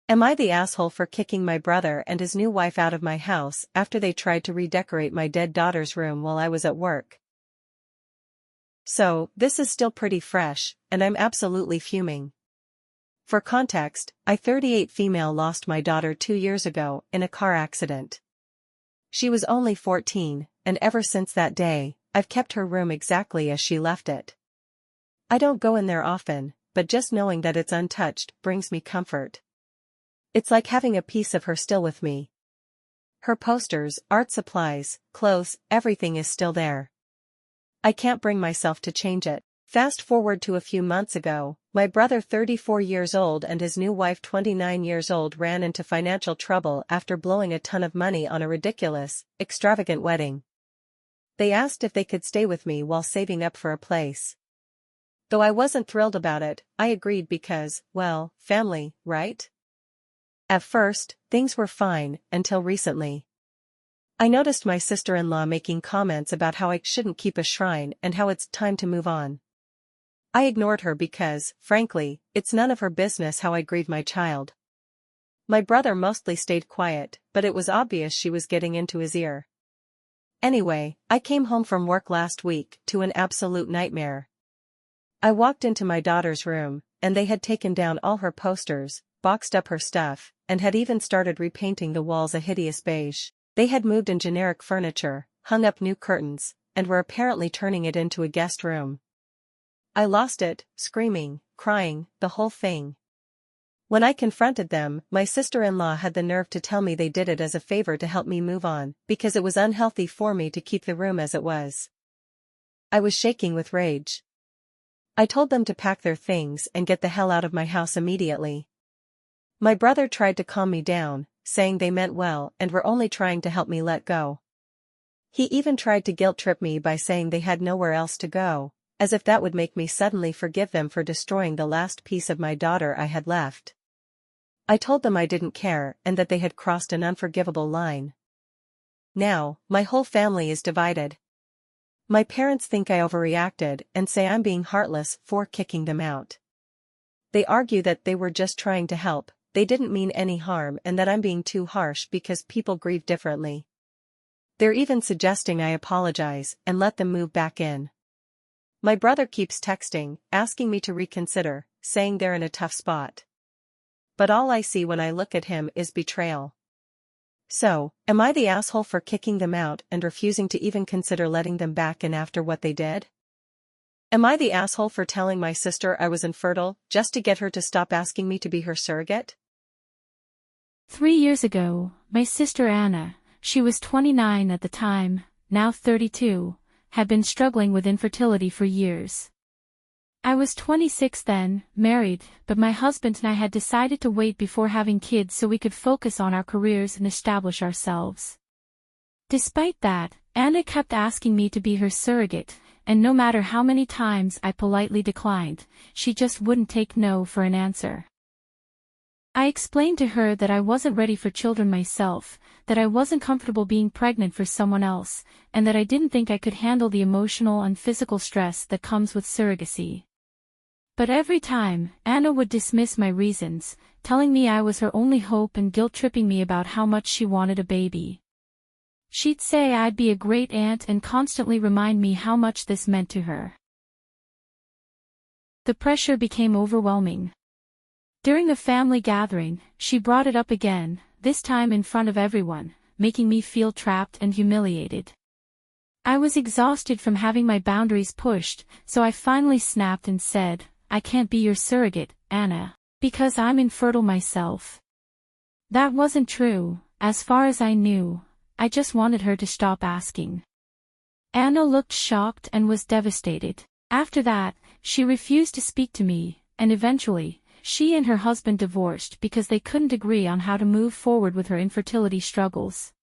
Am I the asshole for kicking my brother and his new wife out of my house after they tried to redecorate my dead daughter's room while I was at work? So, this is still pretty fresh, and I'm absolutely fuming. For context, a 38 female lost my daughter 2 years ago in a car accident. She was only 14, and ever since that day, I've kept her room exactly as she left it. I don't go in there often, but just knowing that it's untouched brings me comfort. It's like having a piece of her still with me. Her posters, art supplies, clothes, everything is still there. I can't bring myself to change it. Fast forward to a few months ago, my brother 34 years old and his new wife 29 years old ran into financial trouble after blowing a ton of money on a ridiculous, extravagant wedding. They asked if they could stay with me while saving up for a place. Though I wasn't thrilled about it, I agreed because, well, family, right? At first, things were fine, until recently. I noticed my sister-in-law making comments about how I shouldn't keep a shrine and how it's time to move on. I ignored her because, frankly, it's none of her business how I grieve my child. My brother mostly stayed quiet, but it was obvious she was getting into his ear. Anyway, I came home from work last week to an absolute nightmare. I walked into my daughter's room, and they had taken down all her posters, boxed up her stuff, and had even started repainting the walls a hideous beige. They had moved in generic furniture, hung up new curtains, and were apparently turning it into a guest room. I lost it, screaming, crying, the whole thing. When I confronted them, my sister-in-law had the nerve to tell me they did it as a favor to help me move on, because it was unhealthy for me to keep the room as it was. I was shaking with rage. I told them to pack their things and get the hell out of my house immediately. My brother tried to calm me down, saying they meant well and were only trying to help me let go. He even tried to guilt-trip me by saying they had nowhere else to go, as if that would make me suddenly forgive them for destroying the last piece of my daughter I had left. I told them I didn't care and that they had crossed an unforgivable line. Now, my whole family is divided. My parents think I overreacted and say I'm being heartless for kicking them out. They argue that they were just trying to help, they didn't mean any harm, and that I'm being too harsh because people grieve differently. They're even suggesting I apologize and let them move back in. My brother keeps texting, asking me to reconsider, saying they're in a tough spot. But all I see when I look at him is betrayal. So, am I the asshole for kicking them out and refusing to even consider letting them back in after what they did? Am I the asshole for telling my sister I was infertile just to get her to stop asking me to be her surrogate? 3 years ago, my sister Anna, she was 29 at the time, now 32, had been struggling with infertility for years. I was 26 then, married, but my husband and I had decided to wait before having kids so we could focus on our careers and establish ourselves. Despite that, Anna kept asking me to be her surrogate, and no matter how many times I politely declined, she just wouldn't take no for an answer. I explained to her that I wasn't ready for children myself, that I wasn't comfortable being pregnant for someone else, and that I didn't think I could handle the emotional and physical stress that comes with surrogacy. But every time, Anna would dismiss my reasons, telling me I was her only hope and guilt-tripping me about how much she wanted a baby. She'd say I'd be a great aunt and constantly remind me how much this meant to her. The pressure became overwhelming. During a family gathering, she brought it up again, this time in front of everyone, making me feel trapped and humiliated. I was exhausted from having my boundaries pushed, so I finally snapped and said, "I can't be your surrogate, Anna, because I'm infertile myself." That wasn't true, as far as I knew. I just wanted her to stop asking. Anna looked shocked and was devastated. After that, she refused to speak to me, and eventually, she and her husband divorced because they couldn't agree on how to move forward with her infertility struggles.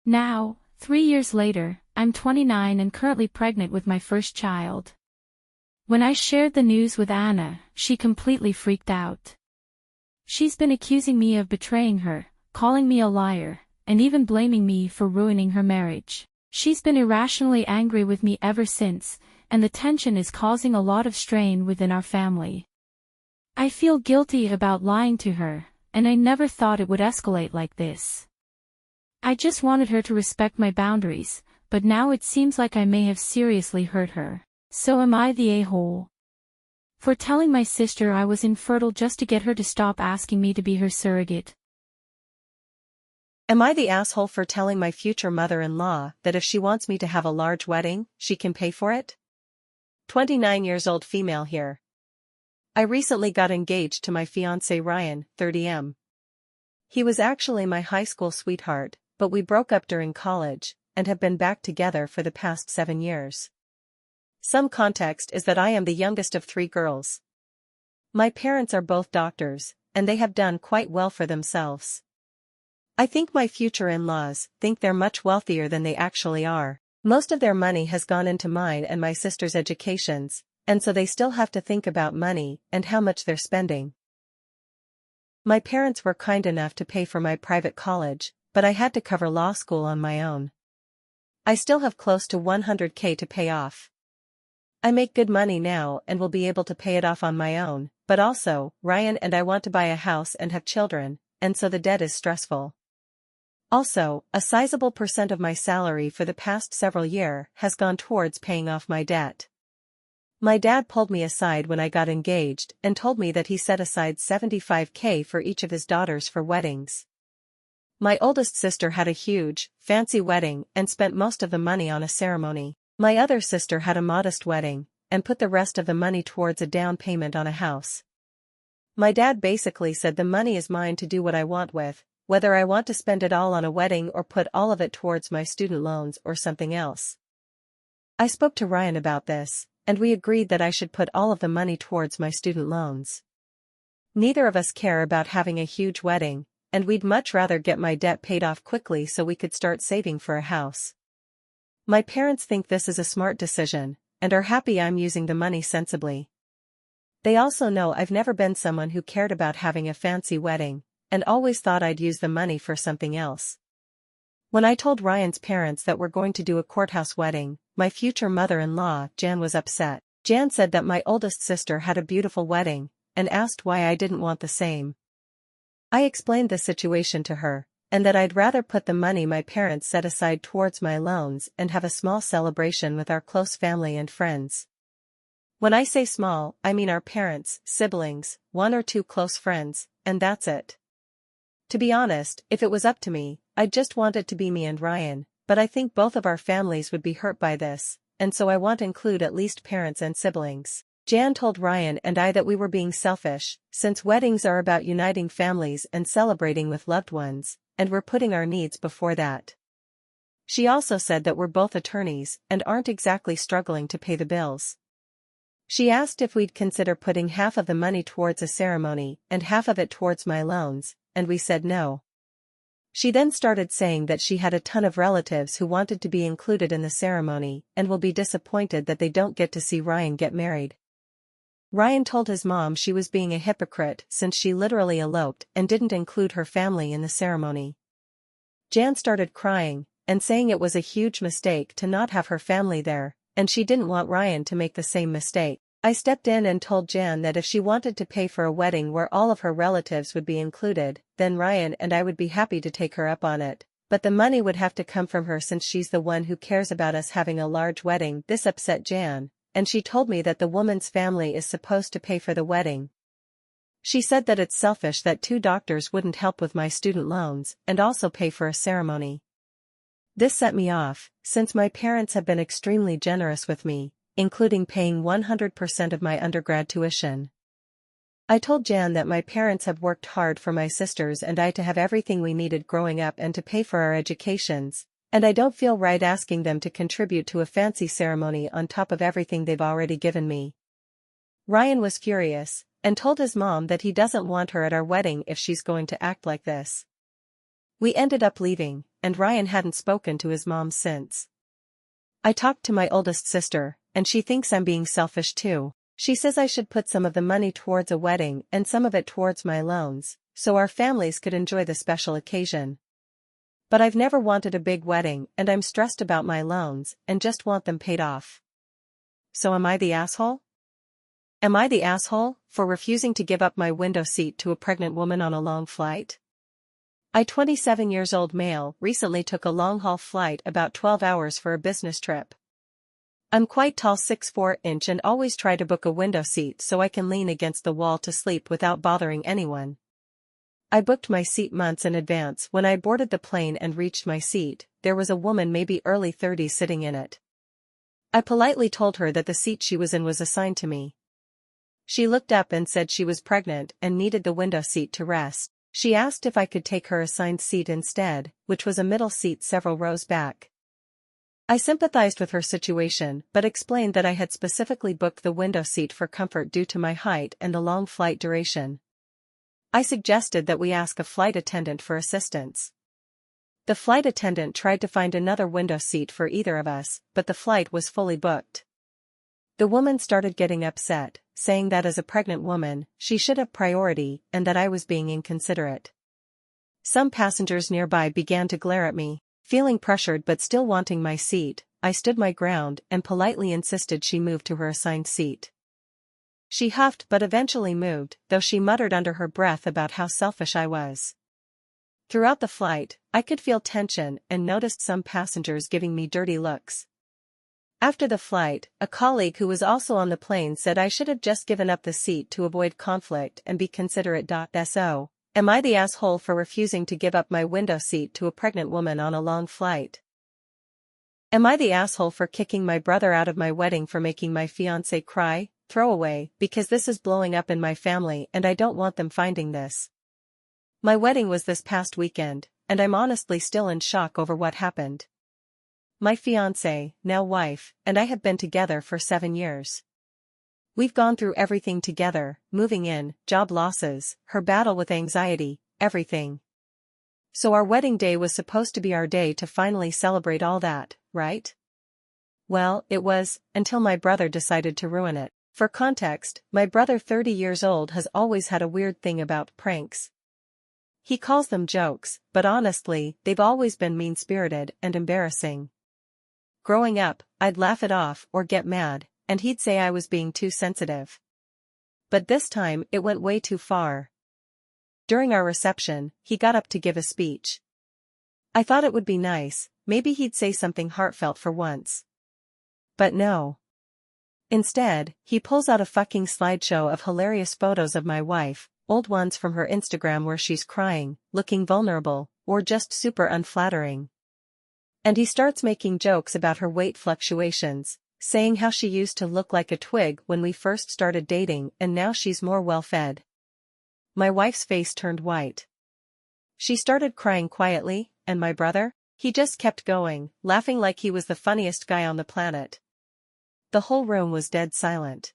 Now, 3 years later, I'm 29 and currently pregnant with my first child. When I shared the news with Anna, she completely freaked out. She's been accusing me of betraying her, calling me a liar, and even blaming me for ruining her marriage. She's been irrationally angry with me ever since, and the tension is causing a lot of strain within our family. I feel guilty about lying to her, and I never thought it would escalate like this. I just wanted her to respect my boundaries, but now it seems like I may have seriously hurt her. So am I the a-hole? For telling my sister I was infertile just to get her to stop asking me to be her surrogate. Am I the asshole for telling my future mother-in-law that if she wants me to have a large wedding, she can pay for it? 29 years old female here. I recently got engaged to my fiancé Ryan, 30M. He was actually my high school sweetheart, but we broke up during college, and have been back together for the past 7 years. Some context is that I am the youngest of 3 girls. My parents are both doctors, and they have done quite well for themselves. I think my future in-laws think they're much wealthier than they actually are. Most of their money has gone into mine and my sister's educations, and so they still have to think about money and how much they're spending. My parents were kind enough to pay for my private college, but I had to cover law school on my own. I still have close to $100K to pay off. I make good money now and will be able to pay it off on my own, but also, Ryan and I want to buy a house and have children, and so the debt is stressful. Also, a sizable percent of my salary for the past several years has gone towards paying off my debt. My dad pulled me aside when I got engaged and told me that he set aside $75K for each of his daughters for weddings. My oldest sister had a huge, fancy wedding and spent most of the money on a ceremony. My other sister had a modest wedding, and put the rest of the money towards a down payment on a house. My dad basically said the money is mine to do what I want with, whether I want to spend it all on a wedding or put all of it towards my student loans or something else. I spoke to Ryan about this, and we agreed that I should put all of the money towards my student loans. Neither of us care about having a huge wedding, and we'd much rather get my debt paid off quickly so we could start saving for a house. My parents think this is a smart decision, and are happy I'm using the money sensibly. They also know I've never been someone who cared about having a fancy wedding, and always thought I'd use the money for something else. When I told Ryan's parents that we're going to do a courthouse wedding, my future mother-in-law, Jan, was upset. Jan said that my oldest sister had a beautiful wedding, and asked why I didn't want the same. I explained the situation to her, and that I'd rather put the money my parents set aside towards my loans and have a small celebration with our close family and friends. When I say small, I mean our parents, siblings, 1 or 2 close friends, and that's it. To be honest, if it was up to me, I'd just want it to be me and Ryan, but I think both of our families would be hurt by this, and so I want to include at least parents and siblings. Jan told Ryan and I that we were being selfish, since weddings are about uniting families and celebrating with loved ones, and we're putting our needs before that. She also said that we're both attorneys and aren't exactly struggling to pay the bills. She asked if we'd consider putting half of the money towards a ceremony and half of it towards my loans, and we said no. She then started saying that she had a ton of relatives who wanted to be included in the ceremony and will be disappointed that they don't get to see Ryan get married. Ryan told his mom she was being a hypocrite since she literally eloped and didn't include her family in the ceremony. Jan started crying, and saying it was a huge mistake to not have her family there, and she didn't want Ryan to make the same mistake. I stepped in and told Jan that if she wanted to pay for a wedding where all of her relatives would be included, then Ryan and I would be happy to take her up on it, but the money would have to come from her since she's the one who cares about us having a large wedding. This upset Jan, and she told me that the woman's family is supposed to pay for the wedding. She said that it's selfish that 2 doctors wouldn't help with my student loans and also pay for a ceremony. This set me off, since my parents have been extremely generous with me, including paying 100% of my undergrad tuition. I told Jan that my parents have worked hard for my sisters and I to have everything we needed growing up and to pay for our educations, and I don't feel right asking them to contribute to a fancy ceremony on top of everything they've already given me. Ryan was furious, and told his mom that he doesn't want her at our wedding if she's going to act like this. We ended up leaving, and Ryan hadn't spoken to his mom since. I talked to my oldest sister, and she thinks I'm being selfish too. She says I should put some of the money towards a wedding and some of it towards my loans, so our families could enjoy the special occasion. But I've never wanted a big wedding and I'm stressed about my loans and just want them paid off. So am I the asshole? Am I the asshole for refusing to give up my window seat to a pregnant woman on a long flight? I, 27 years old male, recently took a long-haul flight about 12 hours for a business trip. I'm quite tall, 6'4" and always try to book a window seat so I can lean against the wall to sleep without bothering anyone. I booked my seat months in advance. When I boarded the plane and reached my seat, there was a woman maybe early 30s sitting in it. I politely told her that the seat she was in was assigned to me. She looked up and said she was pregnant and needed the window seat to rest. She asked if I could take her assigned seat instead, which was a middle seat several rows back. I sympathized with her situation but explained that I had specifically booked the window seat for comfort due to my height and the long flight duration. I suggested that we ask a flight attendant for assistance. The flight attendant tried to find another window seat for either of us, but the flight was fully booked. The woman started getting upset, saying that as a pregnant woman, she should have priority and that I was being inconsiderate. Some passengers nearby began to glare at me. Feeling pressured but still wanting my seat, I stood my ground and politely insisted she move to her assigned seat. She huffed but eventually moved, though she muttered under her breath about how selfish I was. Throughout the flight, I could feel tension and noticed some passengers giving me dirty looks. After the flight, a colleague who was also on the plane said I should have just given up the seat to avoid conflict and be considerate. So, am I the asshole for refusing to give up my window seat to a pregnant woman on a long flight? Am I the asshole for kicking my brother out of my wedding for making my fiancé cry? Throwaway, because this is blowing up in my family and I don't want them finding this. My wedding was this past weekend, and I'm honestly still in shock over what happened. My fiancé, now wife, and I have been together for 7 years. We've gone through everything together, moving in, job losses, her battle with anxiety, everything. So our wedding day was supposed to be our day to finally celebrate all that, right? Well, it was, until my brother decided to ruin it. For context, my brother, 30 years old, has always had a weird thing about pranks. He calls them jokes, but honestly, they've always been mean-spirited and embarrassing. Growing up, I'd laugh it off or get mad, and he'd say I was being too sensitive. But this time it went way too far. During our reception, he got up to give a speech. I thought it would be nice, maybe he'd say something heartfelt for once. But no. Instead, he pulls out a fucking slideshow of hilarious photos of my wife, old ones from her Instagram where she's crying, looking vulnerable, or just super unflattering. And he starts making jokes about her weight fluctuations, saying how she used to look like a twig when we first started dating and now she's more well-fed. My wife's face turned white. She started crying quietly, and my brother? He just kept going, laughing like he was the funniest guy on the planet. The whole room was dead silent.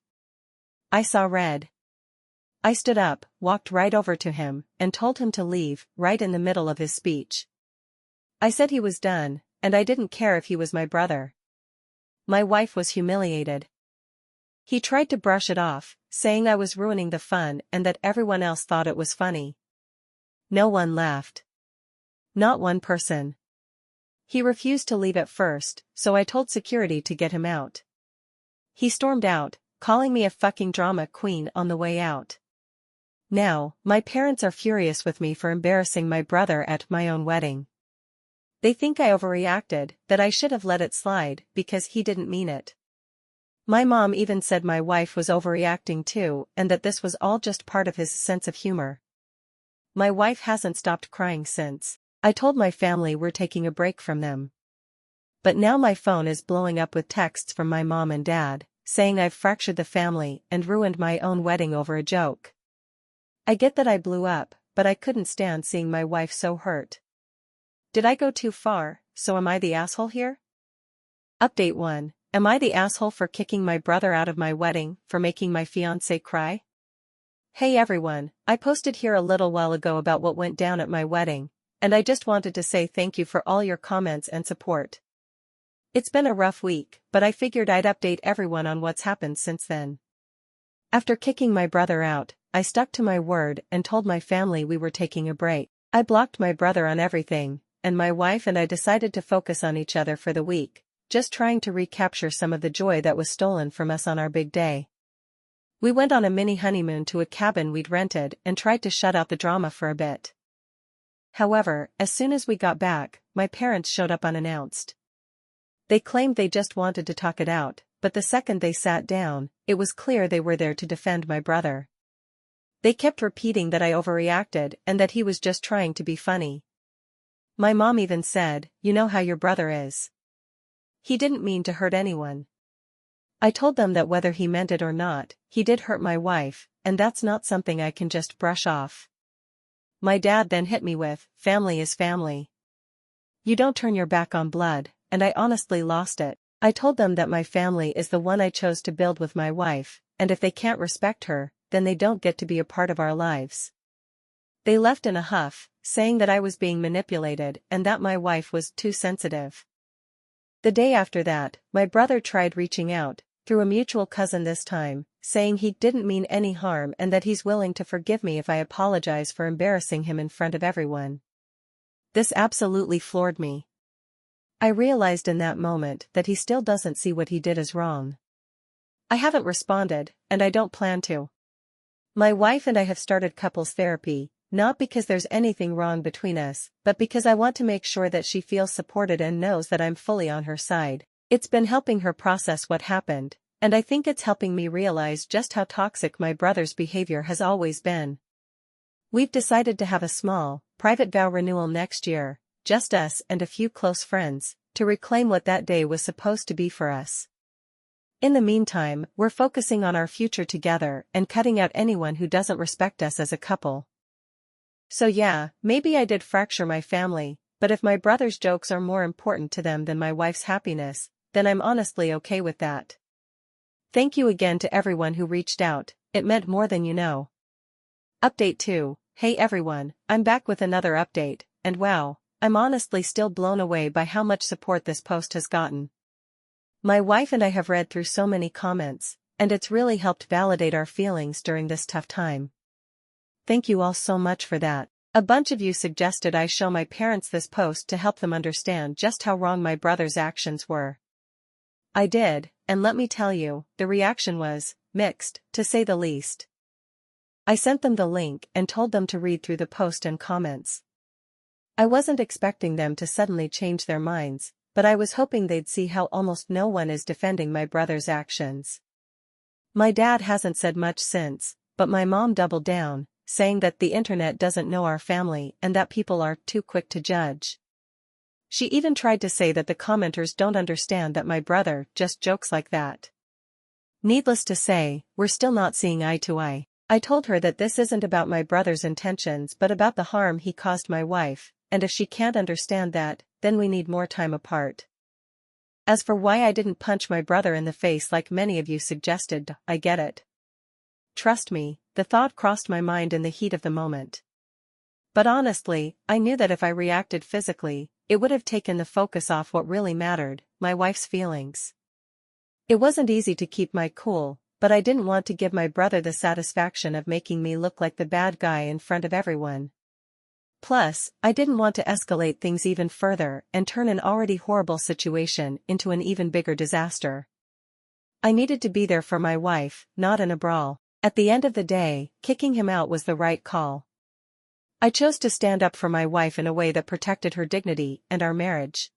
I saw red. I stood up, walked right over to him, and told him to leave, right in the middle of his speech. I said he was done, and I didn't care if he was my brother. My wife was humiliated. He tried to brush it off, saying I was ruining the fun and that everyone else thought it was funny. No one laughed. Not one person. He refused to leave at first, so I told security to get him out. He stormed out, calling me a fucking drama queen on the way out. Now, my parents are furious with me for embarrassing my brother at my own wedding. They think I overreacted, that I should have let it slide because he didn't mean it. My mom even said my wife was overreacting too and that this was all just part of his sense of humor. My wife hasn't stopped crying since. I told my family we're taking a break from them. But now my phone is blowing up with texts from my mom and dad, saying I've fractured the family and ruined my own wedding over a joke. I get that I blew up, but I couldn't stand seeing my wife so hurt. Did I go too far? So am I the asshole here? Update 1. Am I the asshole for kicking my brother out of my wedding, for making my fiancé cry? Hey everyone, I posted here a little while ago about what went down at my wedding, and I just wanted to say thank you for all your comments and support. It's been a rough week, but I figured I'd update everyone on what's happened since then. After kicking my brother out, I stuck to my word and told my family we were taking a break. I blocked my brother on everything, and my wife and I decided to focus on each other for the week, just trying to recapture some of the joy that was stolen from us on our big day. We went on a mini honeymoon to a cabin we'd rented and tried to shut out the drama for a bit. However, as soon as we got back, my parents showed up unannounced. They claimed they just wanted to talk it out, but the second they sat down, it was clear they were there to defend my brother. They kept repeating that I overreacted and that he was just trying to be funny. My mom even said, "You know how your brother is. He didn't mean to hurt anyone." I told them that whether he meant it or not, he did hurt my wife, and that's not something I can just brush off. My dad then hit me with, "Family is family. You don't turn your back on blood," and I honestly lost it. I told them that my family is the one I chose to build with my wife, and if they can't respect her, then they don't get to be a part of our lives. They left in a huff, saying that I was being manipulated and that my wife was too sensitive. The day after that, my brother tried reaching out, through a mutual cousin this time, saying he didn't mean any harm and that he's willing to forgive me if I apologize for embarrassing him in front of everyone. This absolutely floored me. I realized in that moment that he still doesn't see what he did as wrong. I haven't responded, and I don't plan to. My wife and I have started couples therapy, not because there's anything wrong between us, but because I want to make sure that she feels supported and knows that I'm fully on her side. It's been helping her process what happened, and I think it's helping me realize just how toxic my brother's behavior has always been. We've decided to have a small, private vow renewal next year, just us and a few close friends, to reclaim what that day was supposed to be for us. In the meantime, we're focusing on our future together and cutting out anyone who doesn't respect us as a couple. So yeah, maybe I did fracture my family, but if my brother's jokes are more important to them than my wife's happiness, then I'm honestly okay with that. Thank you again to everyone who reached out, it meant more than you know. Update 2. Hey everyone, I'm back with another update, and wow, I'm honestly still blown away by how much support this post has gotten. My wife and I have read through so many comments, and it's really helped validate our feelings during this tough time. Thank you all so much for that. A bunch of you suggested I show my parents this post to help them understand just how wrong my brother's actions were. I did, and let me tell you, the reaction was mixed, to say the least. I sent them the link and told them to read through the post and comments. I wasn't expecting them to suddenly change their minds, but I was hoping they'd see how almost no one is defending my brother's actions. My dad hasn't said much since, but my mom doubled down, saying that the internet doesn't know our family and that people are too quick to judge. She even tried to say that the commenters don't understand that my brother just jokes like that. Needless to say, we're still not seeing eye to eye. I told her that this isn't about my brother's intentions but about the harm he caused my wife, and if she can't understand that, then we need more time apart. As for why I didn't punch my brother in the face like many of you suggested, I get it. Trust me, the thought crossed my mind in the heat of the moment. But honestly, I knew that if I reacted physically, it would have taken the focus off what really mattered, my wife's feelings. It wasn't easy to keep my cool, but I didn't want to give my brother the satisfaction of making me look like the bad guy in front of everyone. Plus, I didn't want to escalate things even further and turn an already horrible situation into an even bigger disaster. I needed to be there for my wife, not in a brawl. At the end of the day, kicking him out was the right call. I chose to stand up for my wife in a way that protected her dignity and our marriage.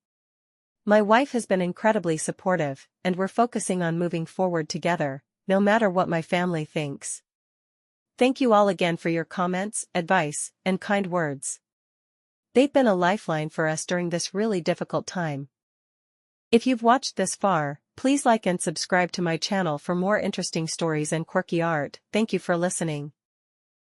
My wife has been incredibly supportive, and we're focusing on moving forward together, no matter what my family thinks. Thank you all again for your comments, advice, and kind words. They've been a lifeline for us during this really difficult time. If you've watched this far, please like and subscribe to my channel for more interesting stories and quirky art. Thank you for listening.